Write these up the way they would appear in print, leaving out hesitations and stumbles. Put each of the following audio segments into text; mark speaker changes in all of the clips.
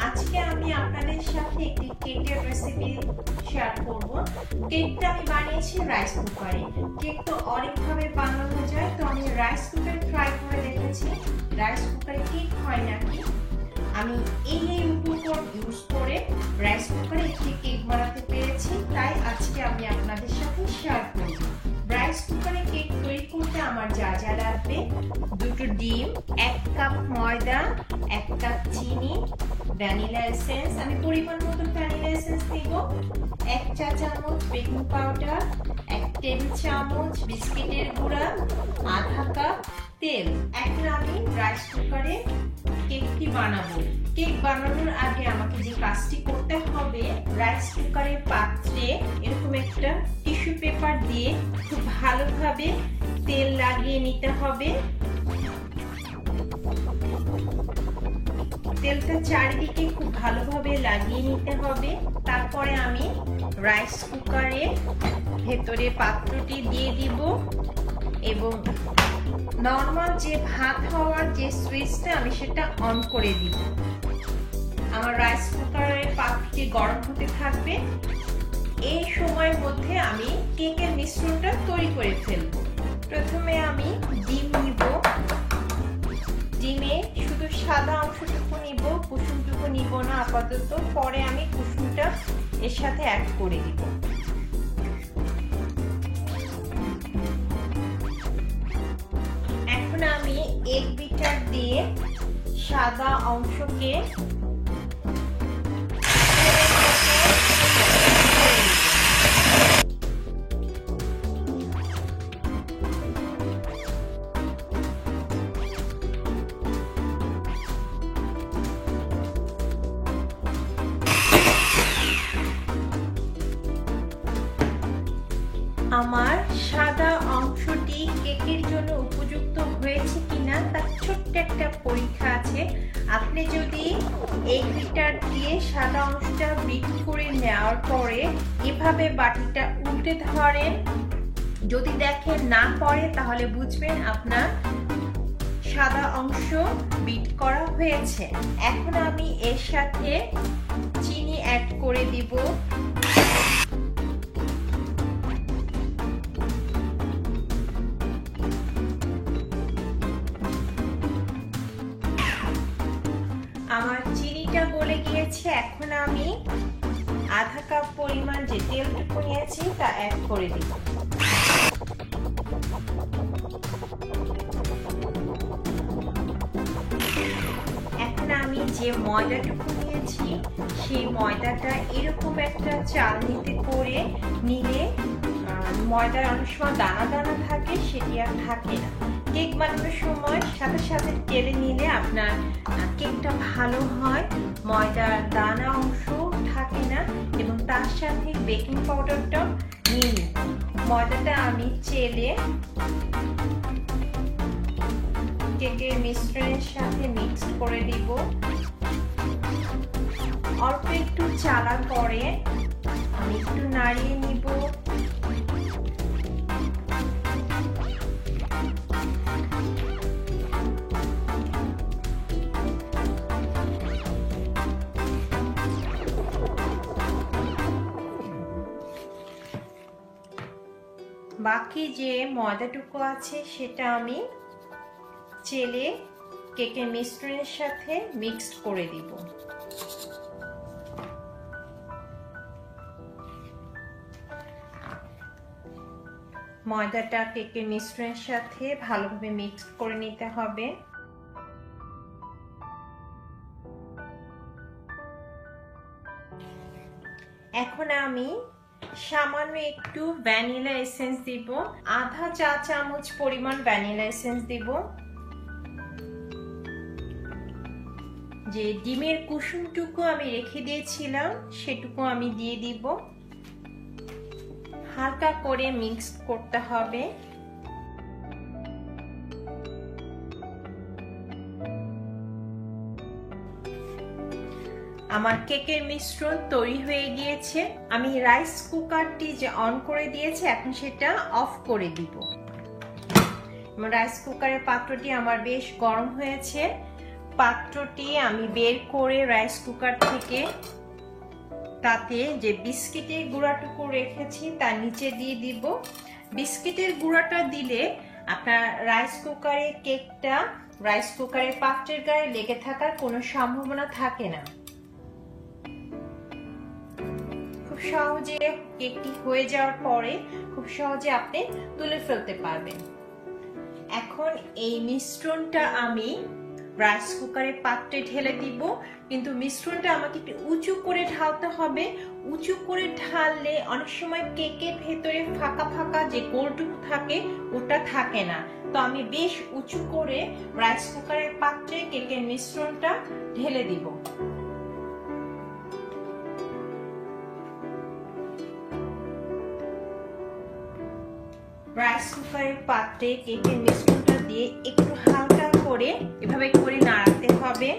Speaker 1: আজকে আমি আপনাদের সাথে একটি কেকের রেসিপি শেয়ার করব। কেকটা আমি বানিয়েছি রাইস কুকারে। কেক তো অনেকভাবে বানানো যায়, তো আমি রাইস কুকারে ট্রাই করে দেখেছি রাইস কুকারে কেক হয় নাকি। আমি এই উপকরণ ইউজ করে রাইস কুকারে একটি কেক বানাতে পেরেছি, তাই আজকে আমি আপনাদের সাথে শেয়ার করব। রাইস কুকারে কেক তৈরি করতে আমার যা যা লাগবে: দুটো ডিম, 1 কাপ ময়দা, 1 কাপ চিনি, ভ্যানিলা এসেন্স, আমি পরিমাণ মতো ভ্যানিলা এসেন্স দিব, 1 চা চামচ বেকিং পাউডার, 1 টেবিল চামচ বিস্কিটের গুঁড়া, আধা কাপ তেল। এখন আমি রাইস কুকারে কেকটি বানাবো। কেক বানানোর আগে আমাকে যে কাজটি করতে হবে, রাইস কুকারের পাত্রে এরকম একটা টিস্যু পেপার দিয়ে খুব ভালোভাবে তেল লাগিয়ে নিতে হবে। তেলটা চারিদিকে খুব ভালোভাবে লাগিয়ে নিতে হবে। তারপরে আমি রাইস কুকারে ভেতরে পাত্রটি দিয়ে দিব এবং নরমাল যে ভাত হওয়ার যে সুইচটা আমি সেটা অন করে দিব। আমার রাইস কুকারের পাত্রটি গরম হতে থাকবে। এই সময়ের মধ্যে আমি কেকের মিশ্রণটা তৈরি করে ফেলব। প্রথমে আমি ডিম নিব। ডিমে শুধু সাদা অংশটুকু নিব, কুসুমটুকু নিব না আপাতত। পরে আমি কুসুমটা এর সাথে অ্যাড করে দিব। এখন আমি এগ বিটার দিয়ে সাদা অংশকে আমার সাদা অংশটি কেকের জন্য উপযুক্ত হয়েছে কিনা তার ছোট্ট একটা পরীক্ষা আছে। আপনি যদি এগ বিটার দিয়ে সাদা অংশটা বিট করে নেওয়ার পরে এভাবে বাটিটা উল্টে ধরেন, যদি দেখেন না পড়ে তাহলে বুঝবেন আপনার সাদা অংশ বিট করা হয়েছে। এখন আমি এর সাথে চিনি অ্যাড করে দিব। আমার চিনিটা গলে গিয়েছে। এখন আমি আধা কাপ পরিমাণ যে তেলটুকু নিয়েছি তা অ্যাড করে দিব। এখন আমি যে ময়দাটুকু নিয়েছি সেই ময়দাটা এরকম একটা চালনিতে করে নিলে ময়দার অনেক সময় দানা দানা থাকে, সেটি আর থাকে না। কেক বানানোর সময় সাথে সাথে টেলে নিলে আপনার কেকটা ভালো হয়, ময়দার দানা অংশ থাকে না। এবং তার সাথে বেকিং পাউডারটাও নিয়ে নিই। ময়দাটা আমি চেলে কেকের মিশ্রণের সাথে মিক্স করে দিব। অল্প একটু চালার পরে আমি একটু নাড়িয়ে নিব। বাকি যে ময়দাটুকু আছে সেটা আমি চেলে কেকের মিশ্রণের সাথে মিক্সড করে দিব। ময়দাটা কেকের মিশ্রণের সাথে ভালোভাবে মিক্সড করে নিতে হবে। এখন আমি সামান্য একটু ভ্যানিলা এসেন্স দিব। আধা চা চামচ পরিমাণ ভ্যানিলা এসেন্স দিব। যে ডিমের কুসুমটুকু আমি রেখে দিয়েছিলাম সেটুকু আমি দিয়ে দিব। হালকা করে মিক্স করতে হবে। আমার কেকের মিশ্রণ তৈরি হয়ে গিয়েছে। আমি রাইস কুকারটি যে অন করে দিয়েছি এখন সেটা অফ করে দিব। রাইস কুকারের পাত্রটি আমার বেশ গরম হয়েছে। পাত্রটি আমি বের করে রাইস কুকার থেকে তাতে যে বিস্কিটের গুঁড়াটুকু রেখেছি তার নিচে দিয়ে দিব। বিস্কিটের গুঁড়াটা দিলে আপনার রাইস কুকারে কেকটা রাইস কুকারের পাত্রের গায়ে লেগে থাকার কোনো সম্ভাবনা থাকে না। খুব সহজে কেকটি হয়ে যাওয়ার পরে খুব সহজে আপনি তুলে ফেলতে পারবেন। এখন এই মিশ্রণটা আমি রাইস কুকারের পাত্রে ঢেলে দিব, কিন্তু মিশ্রণটা আমাকে একটু উঁচু করে ঢালতে হবে। উঁচু করে ঢাললে অনেক সময় কেকের ভেতরে ফাঁকা ফাঁকা যে গোলটুকু থাকে ওটা থাকে না। তো আমি বেশ উঁচু করে রাইস কুকারের পাত্রে কেকের মিশ্রণটা ঢেলে দিব। রাইস কুকারের পাত্রে কেকের মিশ্রণটা দিয়ে একটু হালকা করে এভাবে করে নাড়াতে হবে।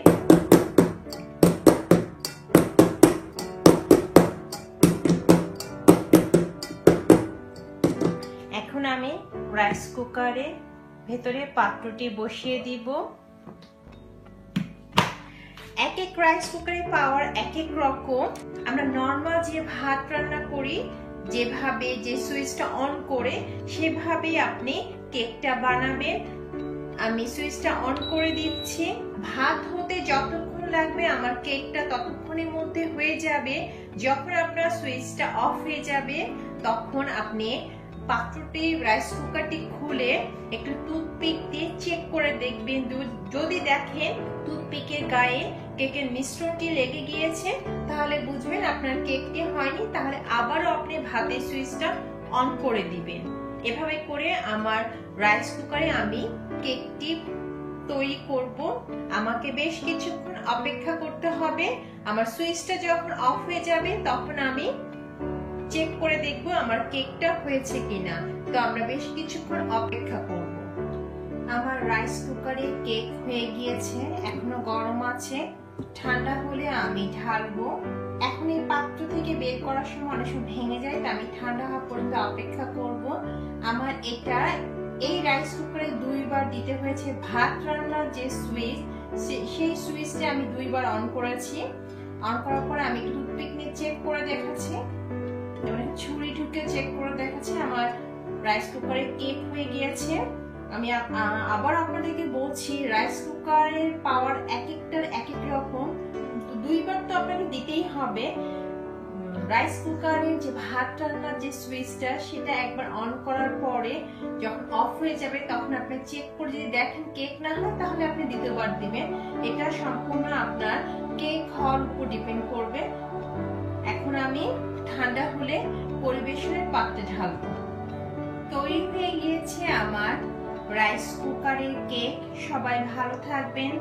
Speaker 1: এখন আমি রাইস কুকারে ভেতরে পাত্রটি বসিয়ে দিব। এক এক রাইস কুকারে পাওয়ার এক এক রকম। আমরা নর্মাল যে ভাত রান্না করি যেভাবে যে সুইচটা অন করে সেভাবেই আপনি কেকটা বানাবেন। আমি সুইচটা অন করে দিচ্ছি। ভাত হতে যতক্ষণ লাগবে আমার কেকটা ততক্ষণের মধ্যে হয়ে যাবে। যখন আপনার সুইচটা অফ হয়ে যাবে তখন আপনি পাত্রটি রাইস কুকারটি খুলে একটু টুথপিক দিয়ে চেক করে দেখবেন। যদি দেখেন টুথপিকের গায়ে কেকের মিশ্রণটি লেগে গিয়েছে তাহলে বুঝবেন আপনার কেকটি হয়নি, তাহলে আবারও আপনি ভাতের সুইচটা অন করে দিবেন। এভাবে করে আমার রাইস কুকারে আমি কেকটি তৈরি করব। আমাকে বেশ কিছুক্ষণ অপেক্ষা করতে হবে। আমার সুইচটা যখন অফ হয়ে যাবে তখন আমি চেক করে দেখব আমার কেকটা হয়েছে কিনা। তো আমরা বেশ কিছুক্ষণ অপেক্ষা করব। আমার রাইস কুকারে কেক হয়ে গিয়েছে, এখনো গরম আছে। ঠান্ডা হলে আমি ঢালবো। এখন এই পাত্র থেকে বের করার সময় অনেক সময় ভেঙে যায়, তাই আমি ঠান্ডা হওয়া পর্যন্ত অপেক্ষা করব। আমার এটা এই রাইস কুকারে দুইবার দিতে হয়েছে ভাত রান্নার যে সুইচ, সেই সুইচটা আমি দুইবার অন করেছি। অন করার পরে আমি একটু টুথপিক নিয়ে চেক করে দেখাচ্ছি, ছুরি ঢুকে চেক করে দেখাচ্ছি আমার রাইস কুকারে কেক হয়ে গিয়েছে। আমি আবার আপনাদেরকে বলছি রাইস কুকারের পাওয়ার এক একটার এক এক রকম, দুইবার তো আপনাকে দিতেই হবে। রাইস কুকারের যে ভাত রান্নার যে সুইচটা সেটা একবার অন করার পরে যখন অফ হয়ে যাবে তখন আপনি চেক করে যদি দেখেন কেক না হয় তাহলে আপনি দ্বিতীয়বার দিবেন। এটা সম্পূর্ণ আপনার কেক হওয়ার উপর ডিপেন্ড করবে। এখন আমি ঠান্ডা হলে পরিবেশনের পাত্রে ঢালবো। তৈরি হয়ে গিয়েছে আমার রাইস কুকারের কেক। সবাই ভালো থাকবেন।